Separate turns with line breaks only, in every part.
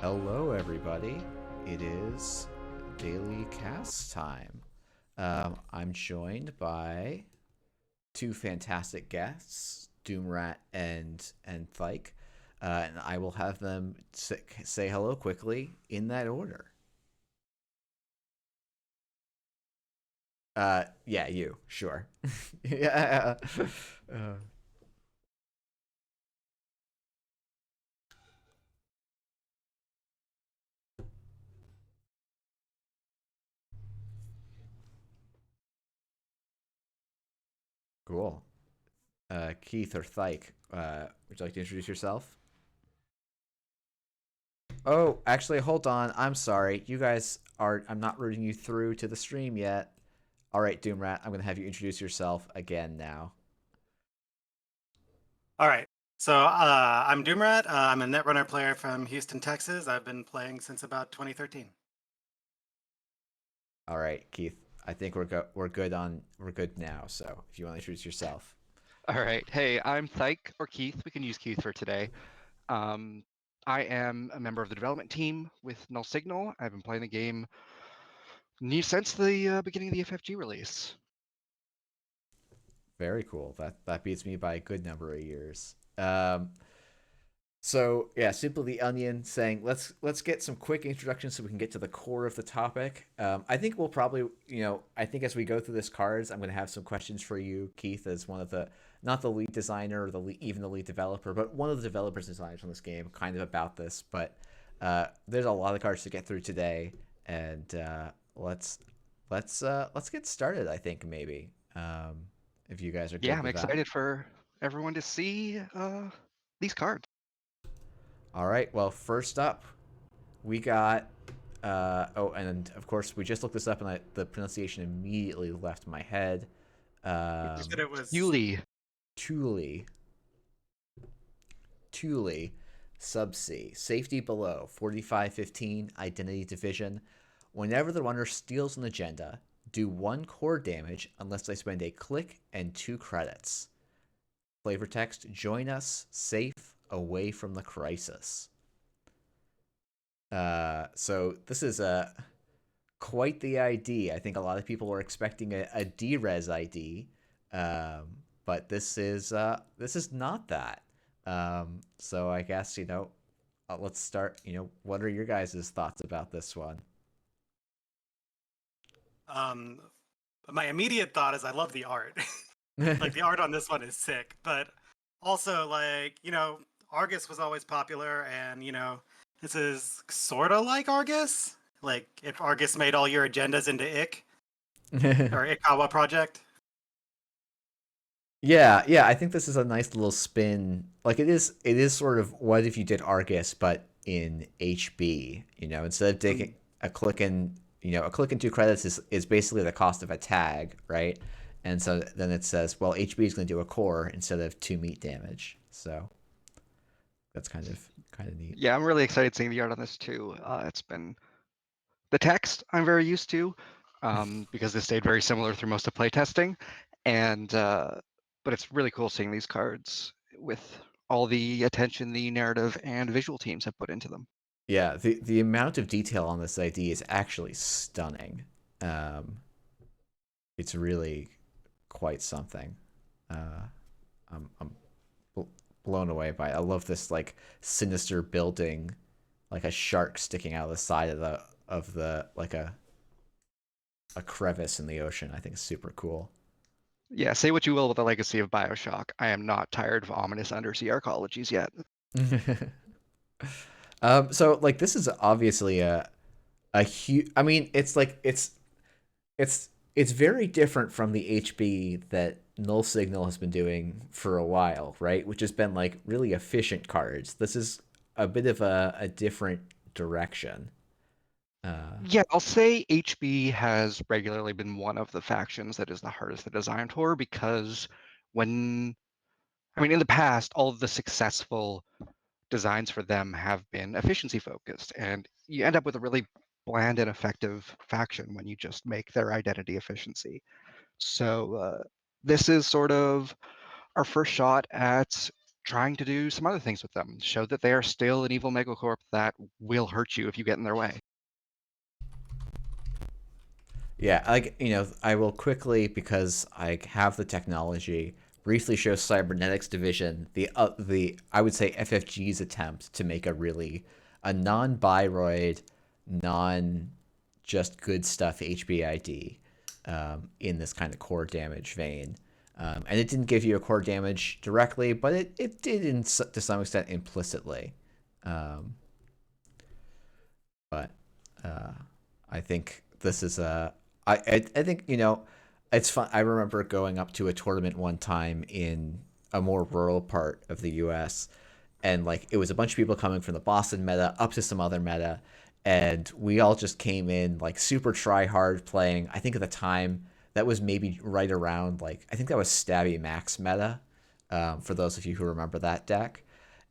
Hello, everybody. It is daily cast time. I'm joined by two fantastic guests, DoomRat and Thike, and I will have them say hello quickly in that order. Yeah, you, sure. Yeah. Uh, cool. Keith or Thike, would you like to introduce yourself? Oh, actually, hold on. I'm sorry. You guys are. I'm not rooting you through to the stream yet. All right, Doomrat, I'm going to have you introduce yourself again now.
All right. So I'm DoomRat. I'm a Netrunner player from Houston, Texas. I've been playing since about 2013.
All right, Keith. I think we're good now. So if you want to introduce yourself.
All right. Hey, I'm Thike or Keith. We can use Keith for today. Um, I am a member of the development team with Null Signal. I've been playing the game since the beginning of the FFG release.
Very cool. That beats me by a good number of years. So yeah, Simple the Onion saying let's get some quick introductions so we can get to the core of the topic. I think we'll probably I think as we go through this cards, I'm going to have some questions for you, Keith, as one of the not the lead designer or even the lead developer, but one of the developers and designers on this game, kind of about this. But there's a lot of cards to get through today, and let's get started. I think maybe if you guys are
Yeah,
good
I'm
with that.
excited for everyone to see these cards.
All right. Well, first up, we got oh, and of course we just looked this up, and the pronunciation immediately left my head.
You said it was.
Thule.
Thule, Thule, subsea, safety below, 4515, identity division. Whenever the runner steals an agenda, do 1 core damage unless they spend a click and 2 credits. Flavor text: join us, safe, away from the crisis. So this is quite the ID. I think a lot of people were expecting a DRes ID, but this is not that. So I guess let's start. What are your guys' thoughts about this one?
Um, my immediate thought is I love the art. Like the art on this one is sick, but also Argus was always popular, and this is sort of like Argus. Like if Argus made all your agendas into IK or Ikawa project.
Yeah. I think this is a nice little spin. Like it is sort of what if you did Argus, but in HB. Instead of taking a click and a click and 2 credits is basically the cost of a tag, right? And so then it says, well, HB is going to do a core instead of 2 meat damage. So that's kind of neat.
Yeah, I'm really excited seeing the art on this too. It's been the text I'm very used to because this stayed very similar through most of playtesting, and but it's really cool seeing these cards with all the attention the narrative and visual teams have put into them.
Yeah, the amount of detail on this ID is actually stunning. Um, it's really quite something. Uh, I'm blown away by it. I love this like sinister building, like a shark sticking out of the side of the like a crevice in the ocean. I think is super cool.
Yeah, say what you will with the legacy of Bioshock. I am not tired of ominous undersea arcologies yet.
So like this is obviously a huge. I mean, it's like it's very different from the HB that Null Signal has been doing for a while, right? Which has been like really efficient cards. This is a bit of a different direction.
Yeah, I'll say HB has regularly been one of the factions that is the hardest to design for because when, I mean, in the past, all of the successful designs for them have been efficiency focused, and you end up with a really bland and effective faction when you just make their identity efficiency. So this is sort of our first shot at trying to do some other things with them. Show that they are still an evil megacorp that will hurt you if you get in their way.
Yeah, like, I will quickly, because I have the technology, briefly show Cybernetics Division the I would say FFG's attempt to make a non-Biroid, non just good stuff HBID in this kind of core damage vein. And it didn't give you a core damage directly, but it did to some extent implicitly. But I think this is I think, it's fun. I remember going up to a tournament one time in a more rural part of the US, and like it was a bunch of people coming from the Boston meta up to some other meta, and we all just came in like super try hard playing. I think at the time that was maybe right around, like, I think that was Stabby Max meta, for those of you who remember that deck.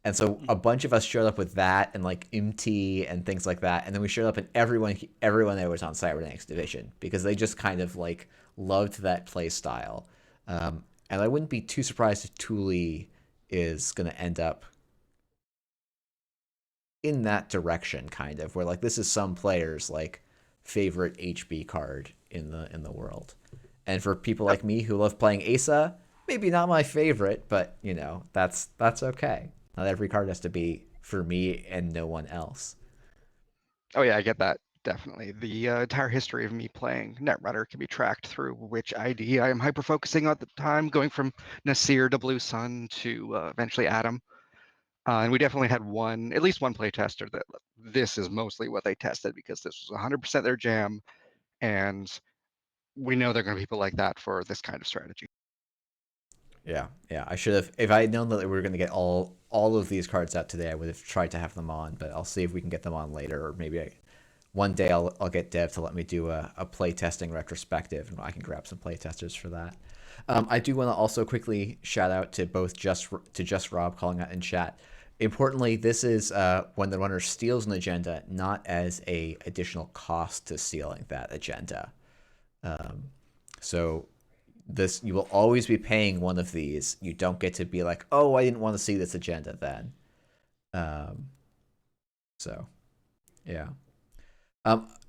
And so a bunch of us showed up with that and like MT and things like that, and then we showed up and everyone there was on Cybernetics Division because they just kind of like loved that play style. And I wouldn't be too surprised if Thule is going to end up in that direction, kind of, where like this is some players' like favorite HB card in the world. And for people like me who love playing Asa, maybe not my favorite, but that's okay. Not every card has to be for me and no one else.
Oh yeah, I get that. Definitely. The entire history of me playing Netrunner can be tracked through which ID I am hyper-focusing on at the time, going from Nasir to Blue Sun to eventually Adam. And we definitely had at least one playtester that this is mostly what they tested because this was 100% their jam, and we know there are going to be people like that for this kind of strategy.
Yeah. I should have, if I had known that we were going to get all of these cards out today, I would have tried to have them on, but I'll see if we can get them on later, or maybe one day I'll get Dev to let me do a play testing retrospective, and I can grab some play testers for that. I do want to also quickly shout out to just Rob calling out in chat. Importantly, this is when the runner steals an agenda, not as a additional cost to stealing that agenda. So you will always be paying one of these. You don't get to be like, oh, I didn't want to see this agenda then. So yeah.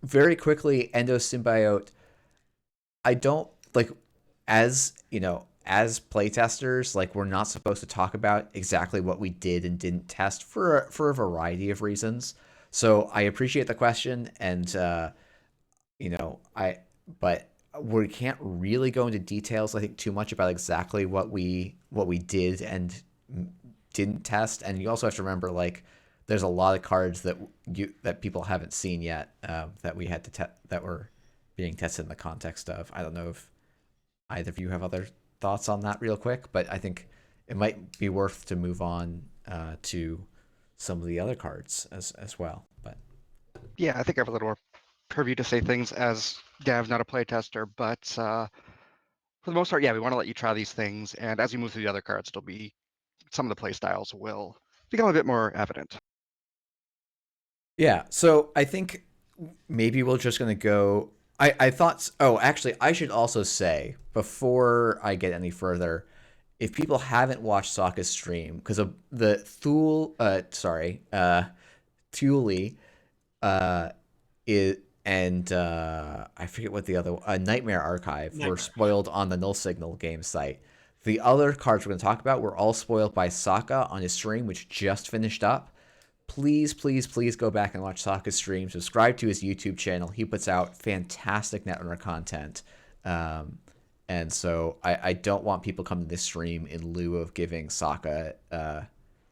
Very quickly, Endosymbiote. I don't like, as as playtesters, like, we're not supposed to talk about exactly what we did and didn't test for a variety of reasons. So I appreciate the question, and but we can't really go into details, I think, too much about exactly what we did and didn't test. And you also have to remember, like, there's a lot of cards that people haven't seen yet, that we had to that were being tested in the context of. I don't know if either of you have other thoughts on that real quick, but I think it might be worth to move on to some of the other cards as well. But
yeah, I think I have a little more purview to say things as Dev, not a playtester, but for the most part, yeah, we want to let you try these things, and as you move through the other cards, it'll be some of the play styles will become a bit more evident.
yeah, so I think maybe we're just gonna go. I thought. Oh, actually, I should also say before I get any further, if people haven't watched Sokka's stream, because of the Thule, Thule, is and I forget what the other Nightmare Archive were spoiled on the Null Signal game site. The other cards we're going to talk about were all spoiled by Sokka on his stream, which just finished up. Please, please, please go back and watch Sokka's stream. Subscribe to his YouTube channel. He puts out fantastic Netrunner content. And so I don't want people coming to this stream in lieu of giving Sokka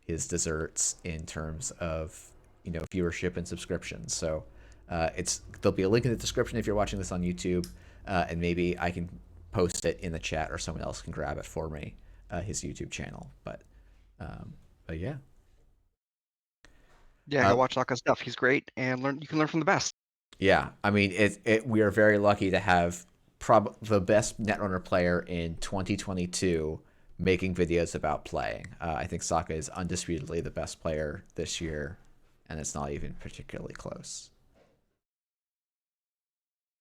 his desserts in terms of viewership and subscriptions. So there'll be a link in the description if you're watching this on YouTube, and maybe I can post it in the chat or someone else can grab it for me, his YouTube channel. But yeah.
Yeah, go watch Sokka's stuff. He's great, and you can learn from the best.
Yeah, I mean, we are very lucky to have the best Netrunner player in 2022 making videos about playing. I think Sokka is undisputedly the best player this year, and it's not even particularly close.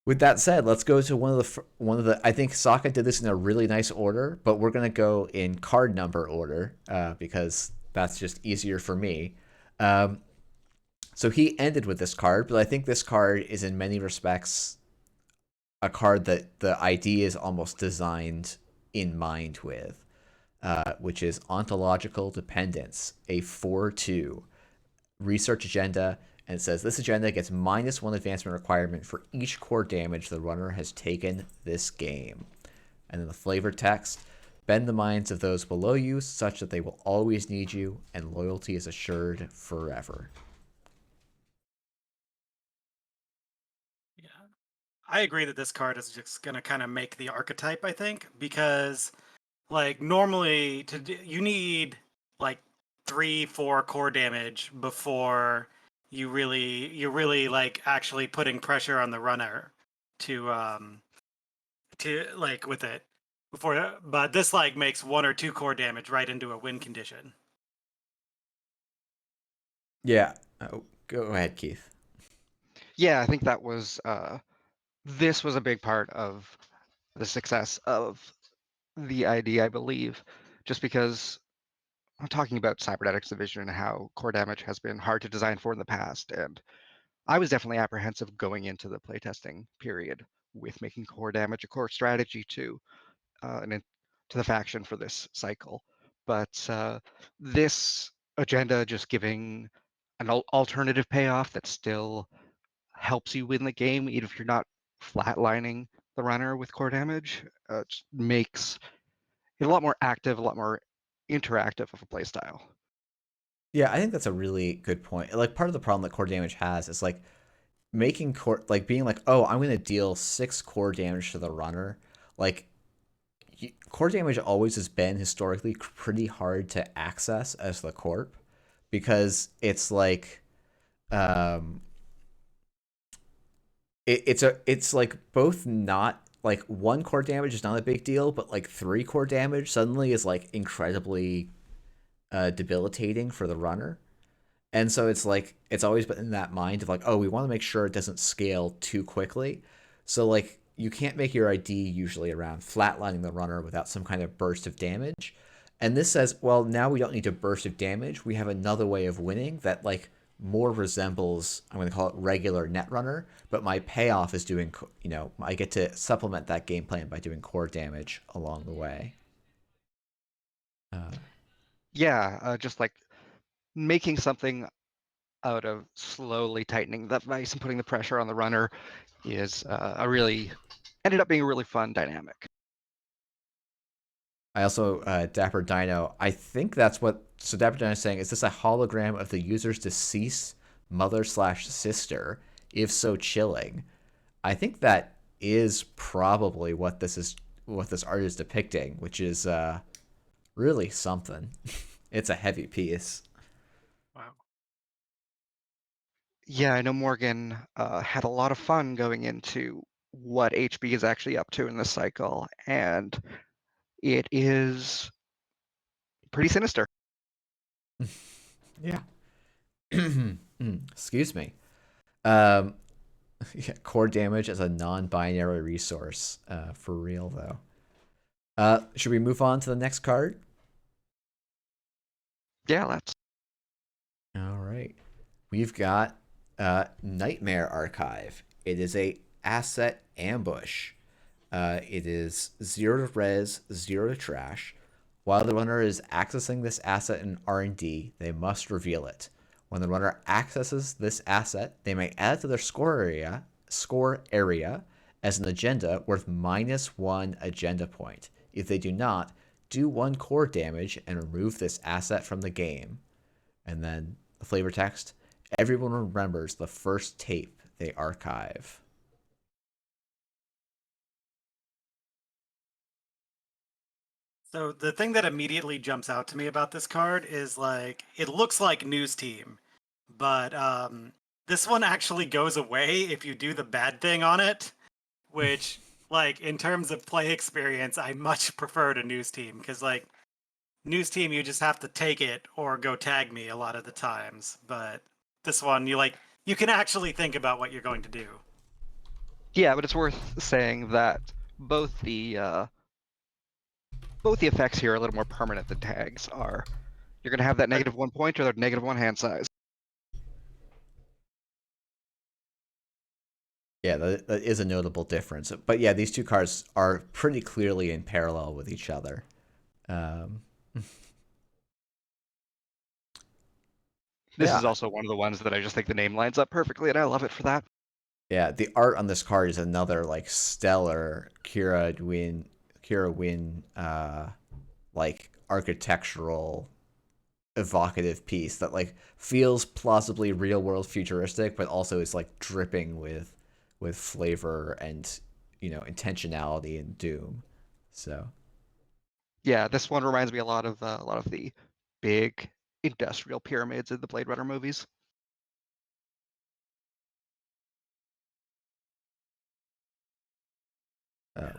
With that said, let's go to one of the. I think Sokka did this in a really nice order, but we're gonna go in card number order because that's just easier for me. Um, so he ended with this card, but I think this card is in many respects a card that the idea is almost designed in mind with, which is Ontological Dependence, a 4/2 research agenda, and it says this agenda gets -1 advancement requirement for each core damage the runner has taken this game. And then the flavor text: bend the minds of those below you such that they will always need you, and loyalty is assured forever.
Yeah, I agree that this card is just gonna kind of make the archetype. I think because like normally you need like 3-4 core damage before you're really like actually putting pressure on the runner to like with it before, but this like makes 1 or 2 core damage right into a win condition.
Yeah. Oh, go ahead, Keith.
Yeah, I think that was this was a big part of the success of the ID, I believe, just because I'm talking about cybernetics division and how core damage has been hard to design for in the past, and I was definitely apprehensive going into the playtesting period with making core damage a core strategy to to the faction for this cycle. But this agenda just giving an alternative payoff that still helps you win the game, even if you're not flatlining the runner with core damage, just makes it a lot more active, a lot more interactive of a playstyle.
Yeah, I think that's a really good point. Like part of the problem that core damage has is like making core, like being like, oh, I'm gonna deal 6 core damage to the runner. Like core damage always has been historically pretty hard to access as the corp because it's like um it's like both not like 1 core damage is not a big deal, but like 3 core damage suddenly is like incredibly debilitating for the runner. And so it's like it's always been in that mind of like, oh, we want to make sure it doesn't scale too quickly. So like you can't make your ID usually around flatlining the runner without some kind of burst of damage. And this says, well, now we don't need a burst of damage. We have another way of winning that like more resembles, I'm going to call it regular Netrunner, but my payoff is doing, I get to supplement that game plan by doing core damage along the way.
Yeah, just like making something out of slowly tightening the vice and putting the pressure on the runner is a really ended up being a really fun dynamic.
I also, Dapper Dino, I think that's what, so Dapper Dino is saying, is this a hologram of the user's deceased mother/sister? If so, chilling. I think that is probably what this art is depicting, which is really something. It's a heavy piece.
Wow.
Yeah, I know Morgan had a lot of fun going into what HB is actually up to in this cycle, and it is pretty sinister.
Yeah. Excuse me. Um, yeah, core damage as a non-binary resource. For real though. Should we move on to the next card?
Yeah, let's.
All right. We've got Nightmare Archive. It is a asset ambush. It is 0 to res, 0 to trash. While the runner is accessing this asset in R&D, they must reveal it. When the runner accesses this asset, they may add it to their score area as an agenda worth -1 agenda point. If they do not, do 1 core damage and remove this asset from the game. And then the flavor text: everyone remembers the first tape they archive.
So the thing that immediately jumps out to me about this card is like it looks like News Team, but this one actually goes away if you do the bad thing on it, which like in terms of play experience, I much prefer to News Team because like News Team you just have to take it or go tag me a lot of the times, but this one you can actually think about what you're going to do.
Yeah, but it's worth saying that both the effects here are a little more permanent than tags are. You're going to have that -1 point or that -1 hand size.
Yeah, that is a notable difference. But yeah, these two cards are pretty clearly in parallel with each other.
This
Yeah.
is also one of the ones that I just think the name lines up perfectly, and I love it for that.
Yeah, the art on this card is another like stellar Kira Win like architectural evocative piece that like feels plausibly real world futuristic, but also is like dripping with flavor and intentionality and doom. So
Yeah, this one reminds me a lot of the big industrial pyramids in the Blade Runner movies.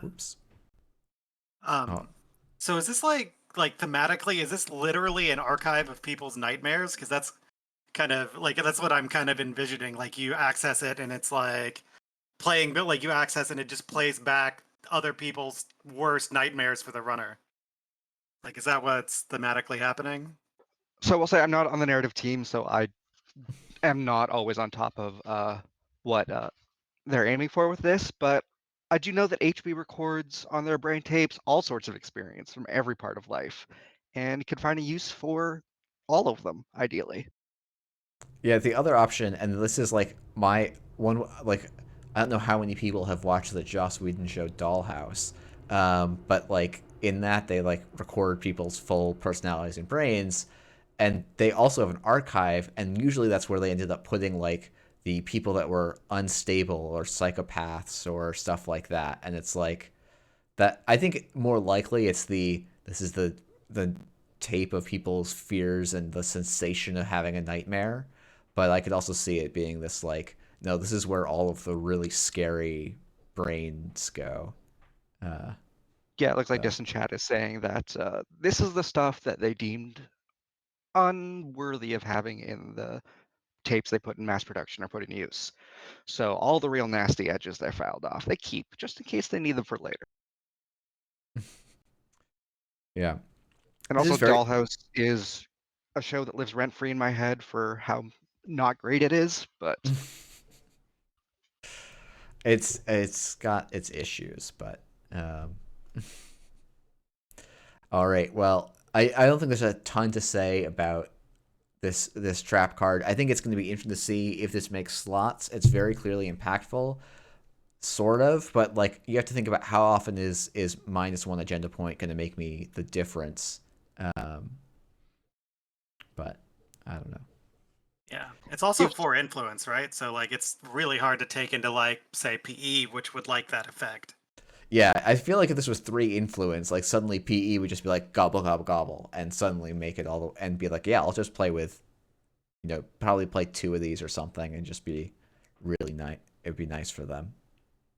oops. Oh.
So is this like thematically, is this literally an archive of people's nightmares? Because that's kind of like that's what I'm kind of envisioning. Like you access it and it's like playing, but like you access and it just plays back other people's worst nightmares for the runner. Like, is that what's thematically happening?
So I will say I'm not on the narrative team, so I am not always on top of what they're aiming for with this, but I do know that HB records on their brain tapes all sorts of experience from every part of life, and can find a use for all of them, ideally.
Yeah, the other option, and this is like my one, like, I don't know how many people have watched the Joss Whedon show Dollhouse, but like in that they like record people's full personalities and brains, and they also have an archive, and usually that's where they ended up putting like the people that were unstable or psychopaths or stuff like that, and it's like that. I think more likely it's this is the tape of people's fears and the sensation of having a nightmare, but I could also see it being this like, no, this is where all of the really scary brains go.
Yeah, it looks like
So
Distant Chat is saying that this is the stuff that they deemed unworthy of having in the tapes they put in mass production or put in use. So all the real nasty edges they filed off, they keep just in case they need them for later.
yeah,
And
this
also,
is very.
Dollhouse is a show that lives rent free in my head for how not great it is, but
It's got its issues, but all right. Well, I don't think there's a ton to say about this trap card. I think it's going to be interesting to see if this makes slots. It's very clearly impactful, sort of, but like you have to think about how often is -1 agenda point going to make me the difference. Um, but I don't know.
Yeah, it's also
if
for influence, right? So like it's really hard to take into like say PE, which would like that effect.
Yeah, I feel like if this was 3 influence, like suddenly PE would just be like gobble gobble gobble, and suddenly make it all and be like, yeah, I'll just play with, probably play 2 of these or something, and just be really nice. It'd be nice for them.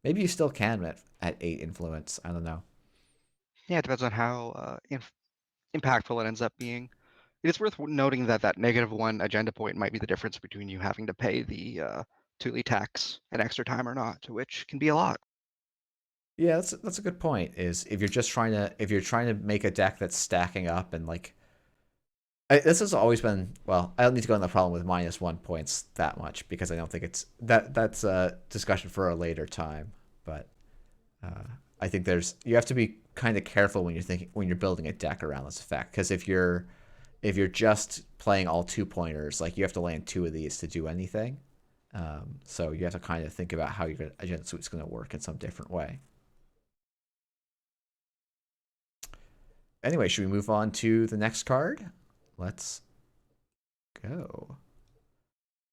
Maybe you still can at 8 influence. I don't know.
Yeah, it depends on how impactful it ends up being. It is worth noting that that -1 agenda point might be the difference between you having to pay the Thule tax and extra time or not, which can be a lot.
Yeah, that's a good point. Is if you're trying to make a deck that's stacking up and like this has always been, well, I don't need to go into the problem with -1 points that much because I don't think that's a discussion for a later time. But uh, I think you have to be kind of careful when you're building a deck around this effect, because if you're just playing all 2 pointers, like you have to land 2 of these to do anything. So you have to kind of think about how your agenda suite's going to work in some different way. Anyway, should we move on to the next card? Let's go.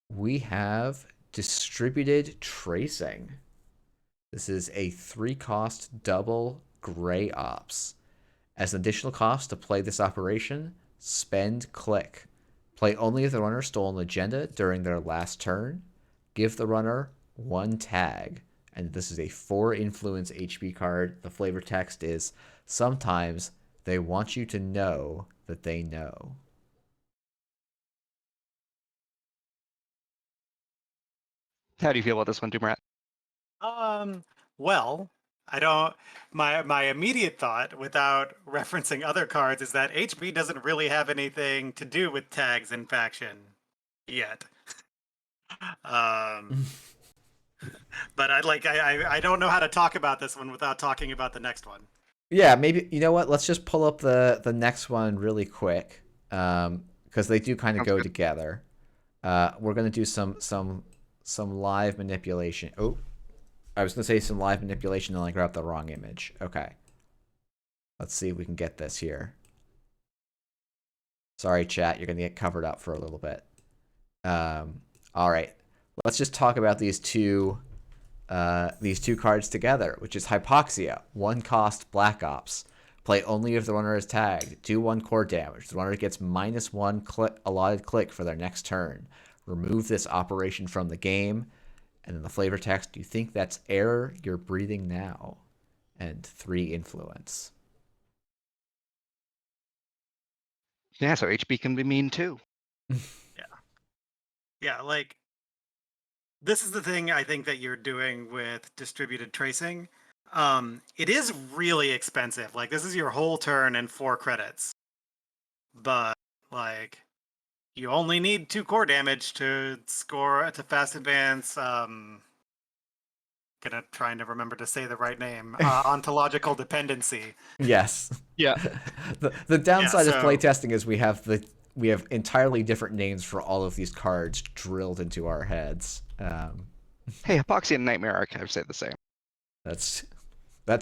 We have Distributed Tracing. This is a 3-cost double gray ops. As an additional cost to play this operation, spend click. Play only if the runner stole an agenda during their last turn. Give the runner 1 tag. And this is a 4-influence HB card. The flavor text is, sometimes they want you to know that they know.
How do you feel about this one, DoomRat?
Well, I don't. My immediate thought, without referencing other cards, is that HB doesn't really have anything to do with tags in faction yet. Um, but I don't know how to talk about this one without talking about the next one.
Yeah, maybe you know what? Let's just pull up the next one really quick, because they do kind of
Sounds
go
good.
together. We're gonna do some live manipulation. Oh, I was gonna say some live manipulation, and I grabbed the wrong image. Okay, let's see if we can get this here. Sorry, chat, you're gonna get covered up for a little bit. All right, let's just talk about these two cards together, which is Hypoxia, 1-cost Black Ops. Play only if the runner is tagged. Do 1 core damage. The runner gets -1 allotted click for their next turn. Remove this operation from the game. And then the flavor text, do you think that's air you're breathing now? And 3 influence.
Yeah, so HB can be mean too.
Yeah, like this is the thing I think that you're doing with distributed tracing. It is really expensive. Like this is your whole turn and 4 credits. But like you only need 2 core damage to score to fast advance. Gonna try and remember to say the right name. Ontological dependency.
Yes.
Yeah.
The downside of
so-
playtesting is we have entirely different names for all of these cards drilled into our heads.
Hey, Hypoxia and Nightmare Archive say the same.
That's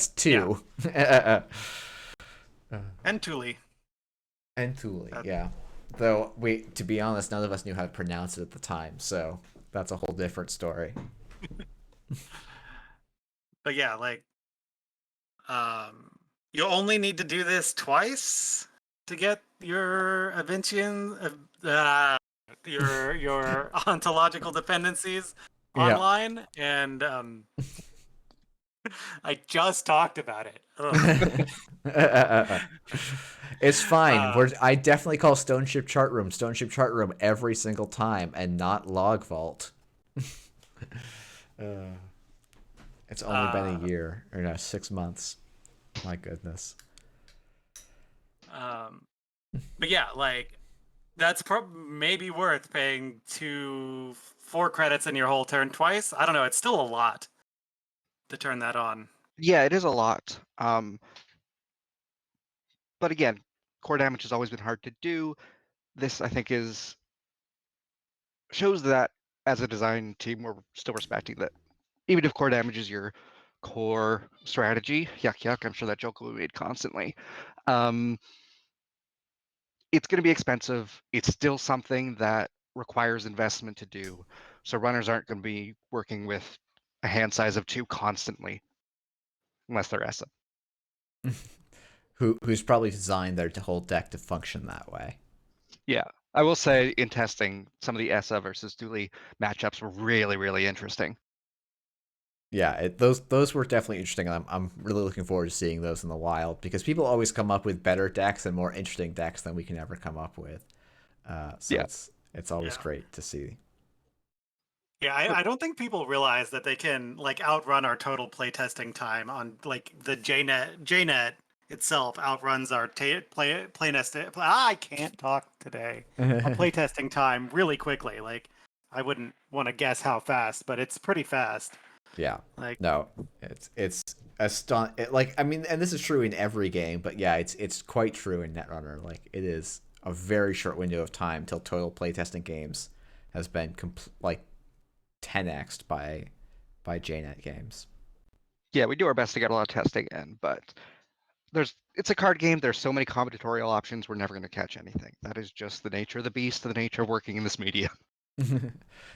2.
And Thule.
And Thule, yeah. Though to be honest, none of us knew how to pronounce it at the time, so that's a whole different story.
But yeah, like you only need to do this twice to get your Aventian your ontological dependencies online, and I just talked about it.
It's fine. I definitely call Stone Ship Chart Room every single time, and not Log Vault. It's only been a year, or no, 6 months. My goodness.
But yeah, like that's maybe worth paying 4 credits in your whole turn twice. I don't know. It's still a lot to turn that on.
Yeah, it is a lot. But again, core damage has always been hard to do. This, I think, shows that as a design team, we're still respecting that. Even if core damage is your core strategy, yuck, yuck, I'm sure that joke will be made constantly. It's going to be expensive. It's still something that requires investment to do. So runners aren't going to be working with a hand size of 2 constantly, unless they're ESA.
Who's probably designed their whole deck to function that way.
Yeah, I will say in testing, some of the ESA versus Thule matchups were really, really interesting.
Yeah, those were definitely interesting. I'm really looking forward to seeing those in the wild, because people always come up with better decks and more interesting decks than we can ever come up with. So
Yeah.
it's always great to see.
Yeah, I don't think people realize that they can like outrun our total playtesting time on like the JNet itself outruns our playtesting. I can't talk today. Our playtesting time really quickly. Like I wouldn't want to guess how fast, but it's pretty fast.
Yeah.
Like
no, it's a stunt. Like I mean, and this is true in every game, but yeah, it's quite true in Netrunner. Like it is a very short window of time till total playtesting games has been like 10x'd by JNet games.
Yeah, we do our best to get a lot of testing in, but it's a card game. There's so many combinatorial options. We're never going to catch anything. That is just the nature of the beast, the nature of working in this media.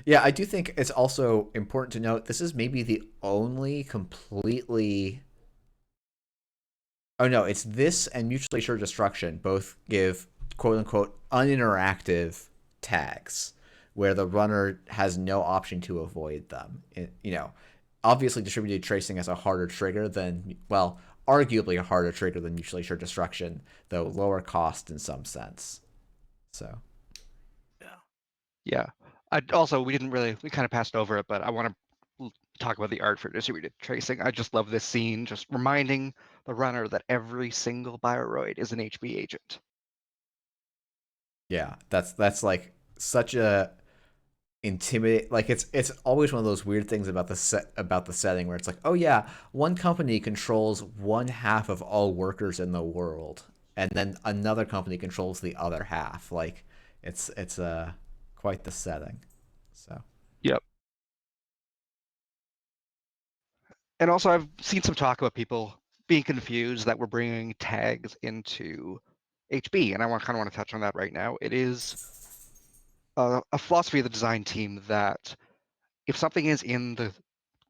Yeah, I do think it's also important to note this is maybe the only completely. Oh no, it's this and mutually assured destruction both give quote unquote uninteractive tags where the runner has no option to avoid them. Obviously distributed tracing has a harder trigger than, well, arguably a harder trigger than mutually assured destruction, though lower cost in some sense. So.
Yeah. We kind of passed over it, but I want to talk about the art for distributed tracing. I just love this scene, just reminding the runner that every single bioroid is an HB agent.
Yeah, that's like such a intimidate. Like it's always one of those weird things about the setting where it's like, oh yeah, one company controls one half of all workers in the world, and then another company controls the other half. Like it's quite the setting. So
Yep. And also, I've seen some talk about people being confused that we're bringing tags into HB, and I kind of want to touch on that right now. It is a philosophy of the design team that if something is in the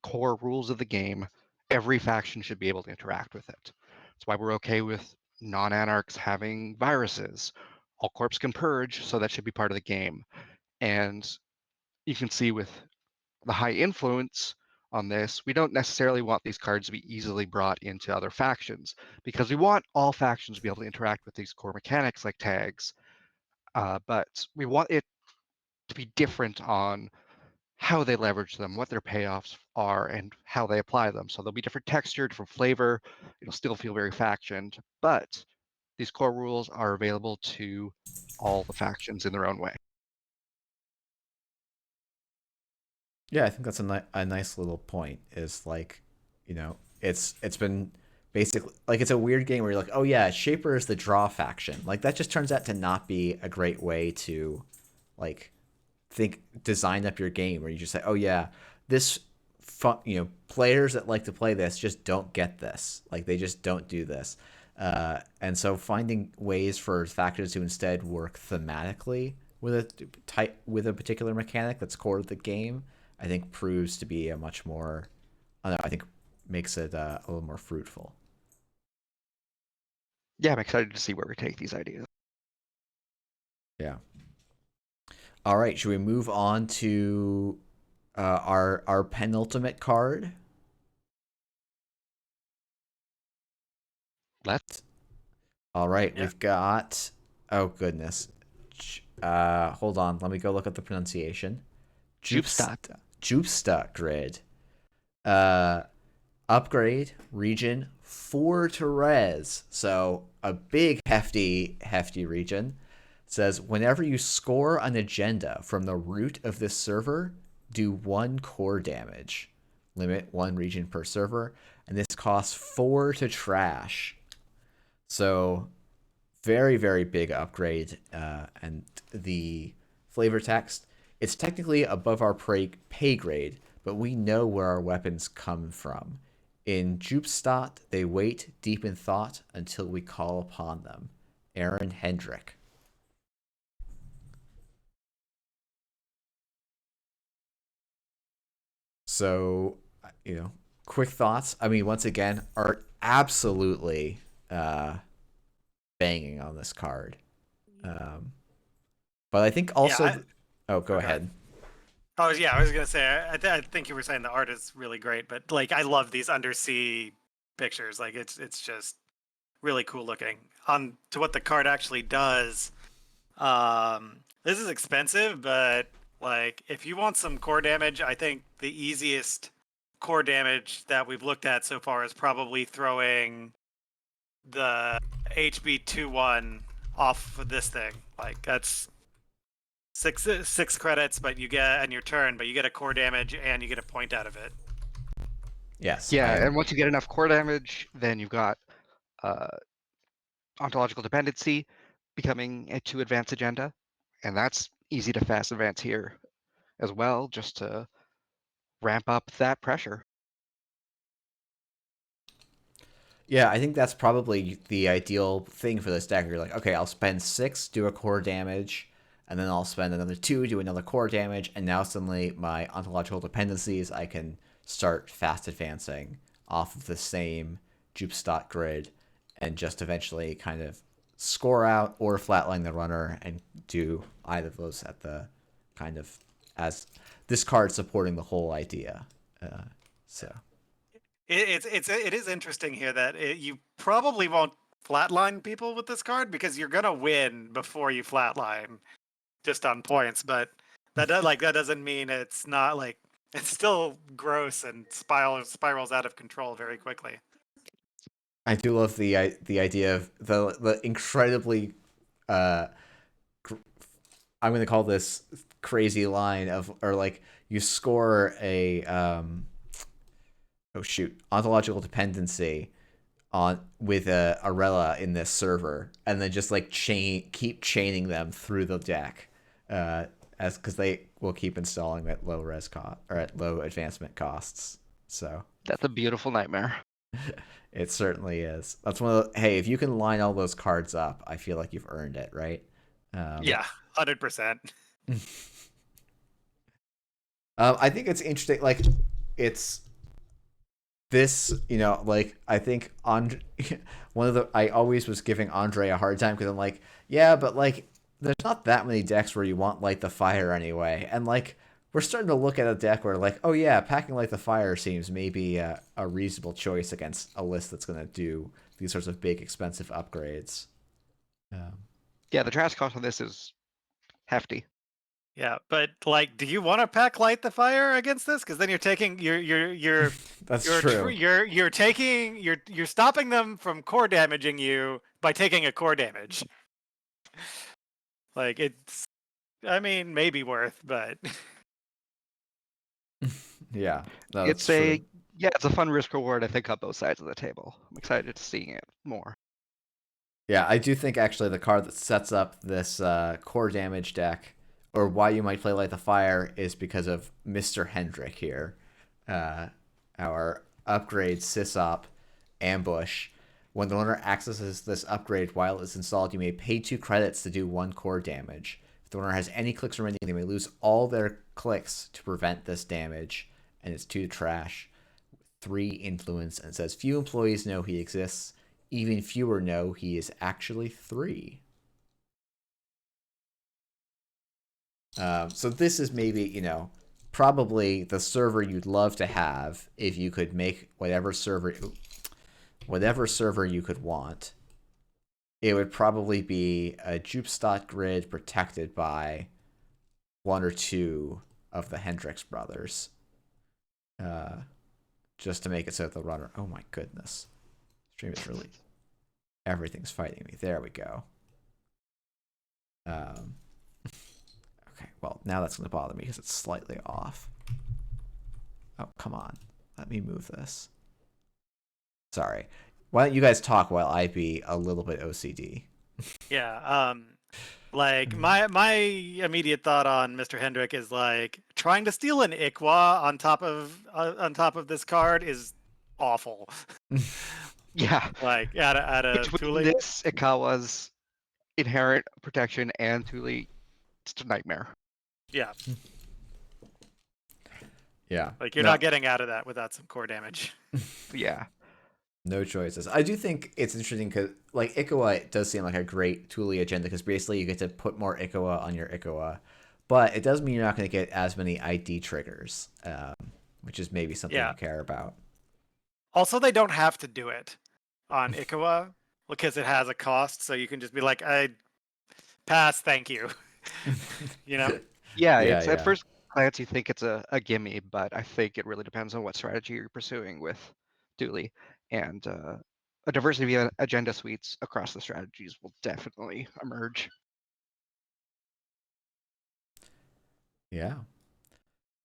core rules of the game, every faction should be able to interact with it. That's why we're okay with non-anarchs having viruses. All corps can purge, so that should be part of the game. And you can see with the high influence on this, we don't necessarily want these cards to be easily brought into other factions, because we want all factions to be able to interact with these core mechanics like tags, but we want it to be different on how they leverage them, what their payoffs are, and how they apply them. So there'll be different texture, different flavor. It'll still feel very factioned, but these core rules are available to all the factions in their own way.
yeah, I think that's a nice little point. Is like, it's been basically like it's a weird game where you're like, oh yeah, Shaper is the draw faction. Like that just turns out to not be a great way to like design up your game where you just say, oh yeah, this players that like to play this just don't get this. Like they just don't do this. And so finding ways for factions to instead work thematically with a particular mechanic that's core to the game, I think proves to be a much more, I don't know, I think makes it a little more fruitful.
Yeah, I'm excited to see where we take these ideas.
Yeah. All right, should we move on to our penultimate card?
Let's.
All right,
Yeah.
we've got. Oh goodness. Hold on. Let me go look at the pronunciation.
Jupstot.
Jupstot grid. Uh, upgrade region 4 to res. So a big hefty region. It says whenever you score an agenda from the root of this server, do 1 core damage. Limit 1 region per server, and this costs 4 to trash. So very, very big upgrade. And the flavor text, it's technically above our pay grade, but we know where our weapons come from. In Jupstot, they wait deep in thought until we call upon them. Aaron Hendrick. So, quick thoughts. I mean, once again, are absolutely banging on this card. But I think also.
Yeah,
Oh, go ahead.
Oh yeah, I was gonna say I think you were saying the art is really great, but like I love these undersea pictures. Like it's just really cool looking. On to what the card actually does. This is expensive, but like if you want some core damage, I think the easiest core damage that we've looked at so far is probably throwing the HB21 off of this thing. Like that's six credits, but you get on your turn, but you get a core damage and you get a point out of it.
Yes.
Yeah, and once you get enough core damage, then you've got ontological dependency becoming a 2 advance agenda, and that's easy to fast advance here as well, just to ramp up that pressure.
Yeah, I think that's probably the ideal thing for this deck. You're like, okay, I'll spend 6, do a core damage, and then I'll spend another 2, do another core damage, and now suddenly my ontological dependencies, I can start fast advancing off of the same Jupstot grid and just eventually kind of score out or flatline the runner and do either of those at the kind of as this card supporting the whole idea. So.
It is interesting here that you probably won't flatline people with this card because you're gonna win before you flatline just on points, but that doesn't mean it's not like It's still gross and spirals out of control very quickly.
I do love the idea of the incredibly I'm going to call this crazy line of, or like, you score a ontological dependency on with a rela in this server, and then just like keep chaining them through the deck, as because they will keep installing at low res cost or at low advancement costs. So
That's a beautiful nightmare.
it certainly is. That's one of the, hey, if you can line all those cards up, I feel like you've earned it, right?
Yeah, 100%.
I think it's interesting. Like, it's this, like, I think one of the, I always was giving Andre a hard time because I'm like, yeah, but like, there's not that many decks where you want Light the Fire anyway, and like, we're starting to look at a deck where like, oh yeah, packing Light the Fire seems maybe a reasonable choice against a list that's going to do these sorts of big expensive upgrades.
Yeah, the trash cost on this is hefty.
Yeah, but like, do you want to pack Light the Fire against this? Because then you're taking you're
That's
you're
true.
you're taking you're stopping them from core damaging you by taking a core damage. Like, it's, I mean, maybe worth, but
Yeah, no,
It's
that's true.
it's a fun risk reward, I think, on both sides of the table. I'm excited to seeing it more.
Yeah, I do think actually the card that sets up this core damage deck, or why you might play Light the Fire, is because of Mr. Hendrick here. Our upgrade sysop ambush. When the owner accesses this upgrade while it's installed, you may pay 2 credits to do 1 core damage. If the owner has any clicks remaining, they may lose all their clicks to prevent this damage, and it's 2 trash, 3 influence, and it says few employees know he exists. Even fewer know he is actually 3. So this is maybe, probably the server you'd love to have if you could make whatever server you could want. It would probably be a Jupstot grid protected by 1 or 2 of the Hendricks brothers. Just to make it so that the runner... Oh my goodness. Stream is really... Everything's fighting me. There we go. Okay, well, now that's going to bother me because it's slightly off. Oh, come on. Let me move this. Sorry. Why don't you guys talk while I be a little bit OCD?
yeah, like, my immediate thought on Mr. Hendrick is like, trying to steal an Iqua on top of this card is awful.
Yeah.
Like, at a
Between
Thule.
this, Ikawa's inherent protection and Thule, it's a nightmare.
Yeah.
Yeah.
Like, you're not getting out of that without some core damage.
Yeah.
No choices. I do think it's interesting because, like, Ikawa does seem like a great Thule agenda because basically you get to put more Ikawa on your Ikawa, but it does mean you're not going to get as many ID triggers, which is maybe something you care about.
Also, they don't have to do it on Ikawa because it has a cost, so you can just be like, I pass, thank you.
Yeah, it's at first glance you think it's a gimme, but I think it really depends on what strategy you're pursuing with Thule, and a diversity of agenda suites across the strategies will definitely emerge.
Yeah.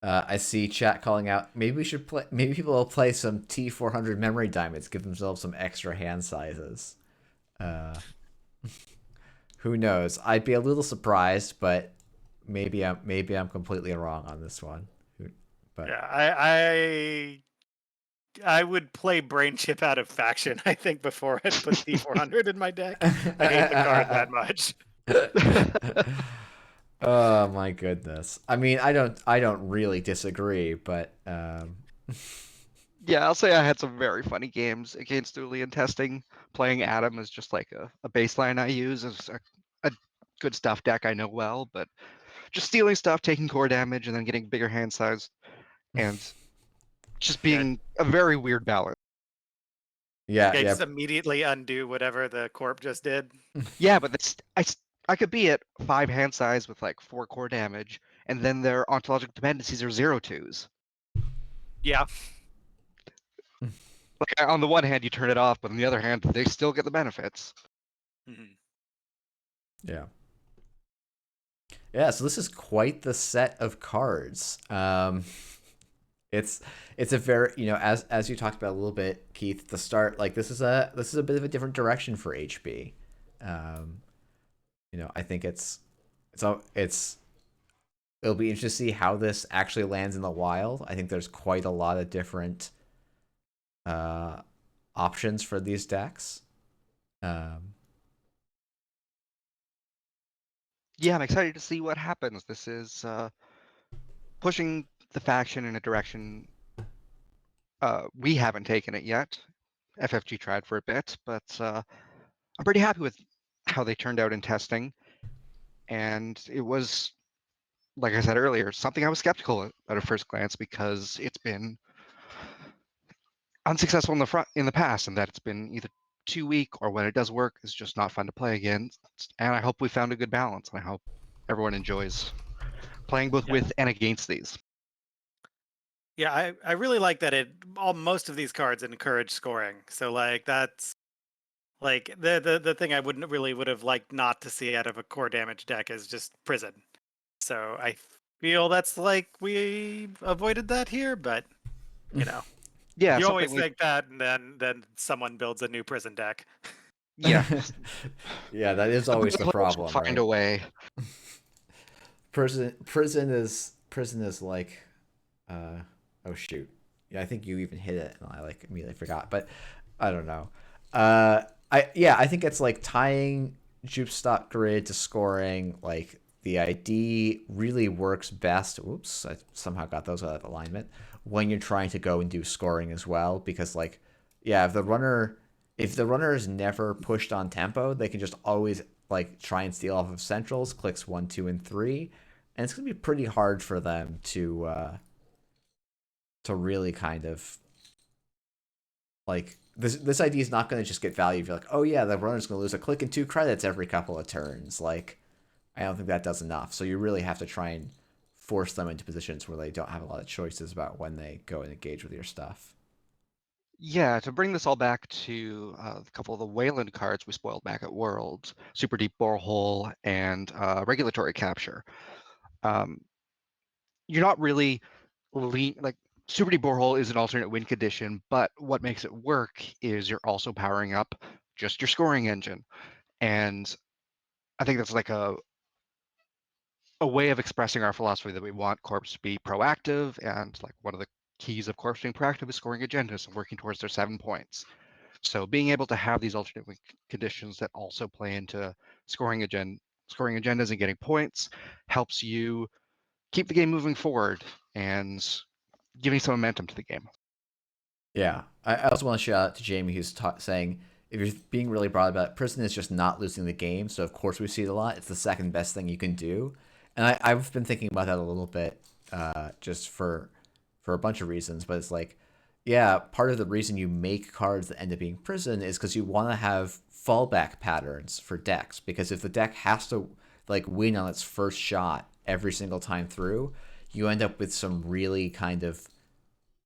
I see chat calling out. Maybe we should play. Maybe people will play some T400 memory diamonds, give themselves some extra hand sizes. Who knows? I'd be a little surprised, but maybe I'm completely wrong on this one. But
yeah, I would play Brain Chip out of faction, I think, before I'd put T400 in my deck. I hate the card that much.
Oh my goodness. I mean, I don't really disagree, but
yeah, I'll say I had some very funny games against Thule in testing. Playing Adam is just like a baseline I use as a good stuff deck I know well, but just stealing stuff, taking core damage, and then getting bigger hand size, and just being a very weird balance.
Yeah,
just immediately undo whatever the corp just did.
Yeah, but I could be at 5 hand size with like 4 core damage, and then their ontological dependencies are 0/2s. Yeah. Like, on the one hand, you turn it off, but on the other hand, they still get the benefits.
Mhm.
Yeah. Yeah, so this is quite the set of cards. It's a very, as you talked about a little bit, Keith, at the start, like this is a bit of a different direction for HB. Um, I think it'll be interesting to see how this actually lands in the wild. I think there's quite a lot of different uh, options for these decks.
Yeah, I'm excited to see what happens. This is pushing the faction in a direction we haven't taken it yet. FFG tried for a bit, but I'm pretty happy with how they turned out in testing. And it was, like I said earlier, something I was skeptical at a first glance because it's been unsuccessful in the past, and that it's been either too weak or when it does work, it's just not fun to play again. And I hope we found a good balance, and I hope everyone enjoys playing both with and against these.
Yeah, I really like that most of these cards encourage scoring. So like that's like the thing I would have liked not to see out of a core damage deck is just prison. So I feel that's like we avoided that here, but
Yeah,
you
something
always
like
think that, and then someone builds a new prison deck.
yeah,
Yeah, that is always the
players will
problem,
find
right?
a way.
Prison is like, oh shoot, yeah, I think you even hit it, and I like immediately forgot, but I don't know. I think it's like tying Jupstot grid to scoring. Like the ID really works best. Oops, I somehow got those out of alignment when you're trying to go and do scoring as well, because like, yeah, if the runner is never pushed on tempo, they can just always like try and steal off of centrals, clicks 1, 2, and 3, and it's gonna be pretty hard for them to really kind of like this idea is not going to just get value if you're like, oh yeah, the runner's going to lose a click and 2 credits every couple of turns. Like, I don't think that does enough. So you really have to try and force them into positions where they don't have a lot of choices about when they go and engage with your stuff.
Yeah, to bring this all back to a couple of the Wayland cards we spoiled back at Worlds, Super Deep Borehole and Regulatory Capture. Um, you're not really like Super Deep Borehole is an alternate win condition, but what makes it work is you're also powering up just your scoring engine. And I think that's like a way of expressing our philosophy that we want Corps to be proactive, and like one of the keys of Corps being proactive is scoring agendas and working towards their 7 points. So being able to have these alternate conditions that also play into scoring agendas and getting points helps you keep the game moving forward and giving some momentum to the game.
Yeah, I also want to shout out to Jamie who's saying if you're being really broad about it, prison is just not losing the game. So of course we see it a lot. It's the second best thing you can do, and I've been thinking about that a little bit, just for a bunch of reasons. But it's like, yeah, part of the reason you make cards that end up being prison is because you want to have fallback patterns for decks. Because if the deck has to like win on its first shot every single time through, you end up with some really kind of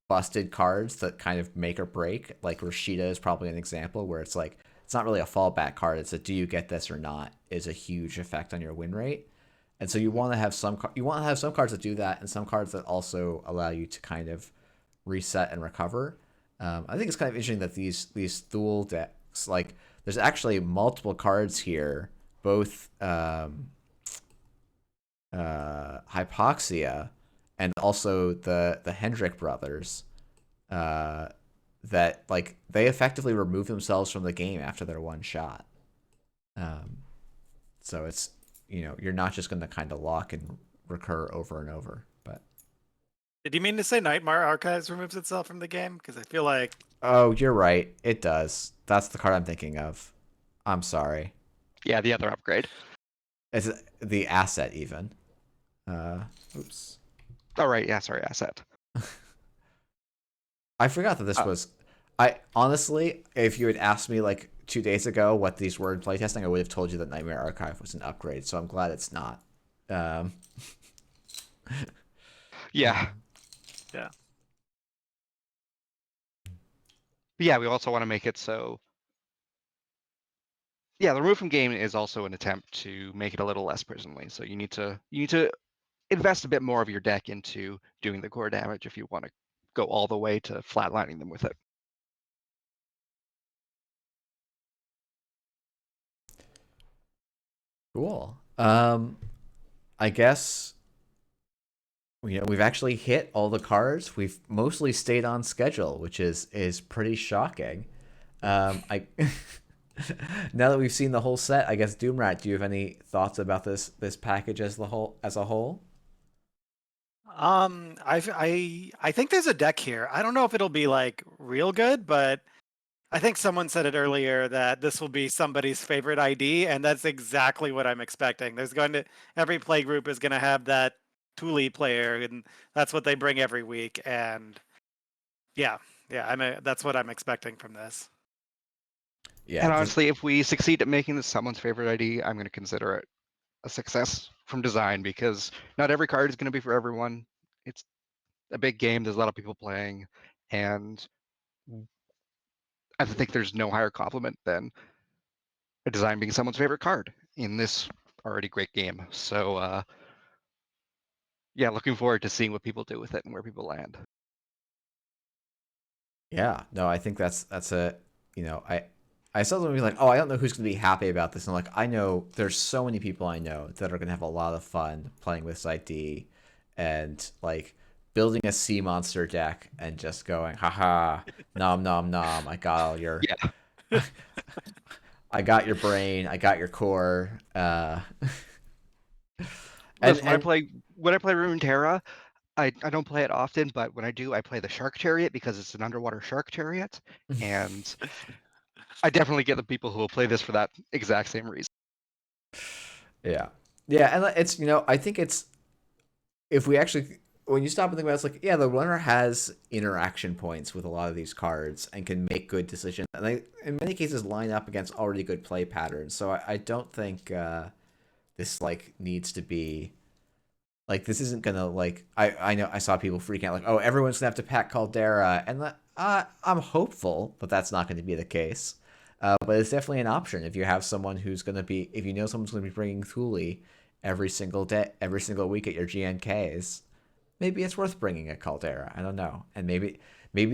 busted cards that kind of make or break. Like Rashida is probably an example where it's like it's not really a fallback card. It's a do you get this or not is a huge effect on your win rate. And so you want to have some cards that do that, and some cards that also allow you to kind of reset and recover. I think it's kind of interesting that these Thule decks, like there's actually multiple cards here, both hypoxia and also the Hendrick brothers, that like they effectively remove themselves from the game after their one shot. Um, so it's you're not just going to kind of lock and recur over and over. But
Did you mean to say Nightmare Archives removes itself from the game? Because I feel like
oh, you're right, it does. That's the card I'm thinking of. I'm sorry.
Yeah, the other upgrade.
It's the asset even. Oops.
Oh, right. Yeah, sorry, asset.
I forgot that this was. I honestly, if you had asked me like 2 days ago what these were in playtesting, I would have told you that Nightmare Archive was an upgrade. So I'm glad it's not. Um,
Yeah.
yeah.
But yeah, we also want to make it so. Yeah, the remove from game is also an attempt to make it a little less prisonly. So you need to invest a bit more of your deck into doing the core damage if you want to go all the way to flatlining them with it.
Cool. I guess we've actually hit all the cards. We've mostly stayed on schedule, which is pretty shocking. I now that we've seen the whole set, I guess DoomRat, do you have any thoughts about this package as a whole?
I think there's a deck here. I don't know if it'll be like real good, but I think someone said it earlier that this will be somebody's favorite ID, and that's exactly what I'm expecting. Every play group is gonna have that Thule player, and that's what they bring every week. And yeah, that's what I'm expecting from this.
Yeah,
And honestly, if we succeed at making this someone's favorite ID, I'm going to consider it a success from design, because not every card is going to be for everyone. It's a big game. There's a lot of people playing, and I think there's no higher compliment than a design being someone's favorite card in this already great game. So yeah, looking forward to seeing what people do with it and where people land.
Yeah, no, I think that's a I saw them be like, oh, I don't know who's gonna be happy about this. And I'm like, I know there's so many people I know that are gonna have a lot of fun playing with this ID, and like building a sea monster deck and just going, haha, nom nom nom. I got all your,
Yeah.
I got your brain, I got your core.
Listen, when I play Runeterra, I don't play it often, but when I do, I play the Shark Chariot because it's an underwater shark chariot, and I definitely get the people who will play this for that exact same reason.
Yeah, yeah, and it's I think it's if we actually when you stop and think about it, it's like yeah, the runner has interaction points with a lot of these cards and can make good decisions, and they in many cases line up against already good play patterns. So I don't think this like needs to be like this isn't gonna like I know I saw people freaking out like oh everyone's gonna have to pack Caldera and I'm hopeful that that's not going to be the case, but it's definitely an option if you have someone who's gonna be if you know someone's gonna be bringing Thule every single day every single week at your GNKs. Maybe it's worth bringing a Caldera. I don't know, and maybe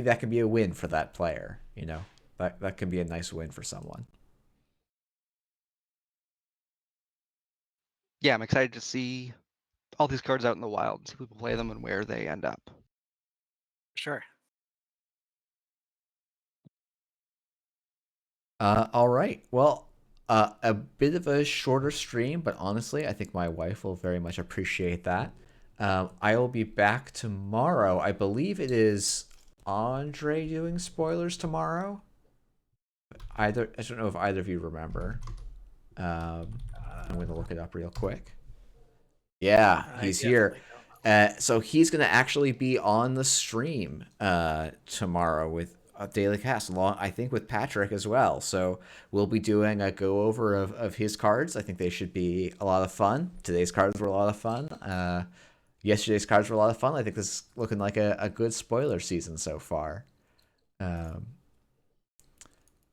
that can be a win for that player. That can be a nice win for someone.
Yeah, I'm excited to see all these cards out in the wild and see people play them and where they end up.
Sure.
All right. Well, a bit of a shorter stream, but honestly, I think my wife will very much appreciate that. I will be back tomorrow. I believe it is Andre doing spoilers tomorrow. I don't know if either of you remember. I'm gonna look it up real quick. Yeah, he's here. So he's gonna actually be on the stream tomorrow with a daily cast, along I think with Patrick as well. So we'll be doing a go over of his cards. I think they should be a lot of fun. Today's cards were a lot of fun. Yesterday's cards were a lot of fun. I think this is looking like a good spoiler season so far.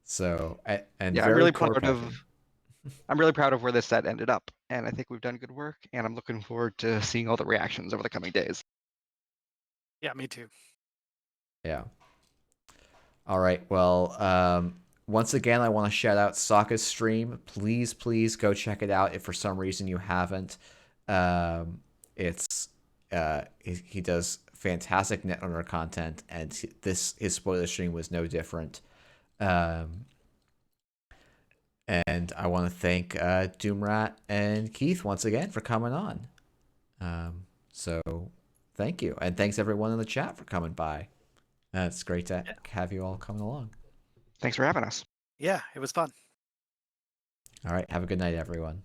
So and
Yeah,
very
I'm really
core
proud
packing.
I'm really proud of where this set ended up, and I think we've done good work, and I'm looking forward to seeing all the reactions over the coming days.
Yeah, me too.
Yeah. All right. Well, once again, I want to shout out Sokka's stream. Please, please go check it out if for some reason you haven't. It's he does fantastic net owner content, and his spoiler stream was no different. And I want to thank DoomRat and Keith once again for coming on. So thank you, and thanks everyone in the chat for coming by. It's great to have you all coming along.
Thanks for having us.
Yeah, it was fun.
All right. Have a good night, everyone.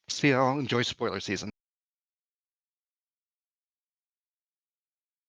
See y'all. Enjoy spoiler season.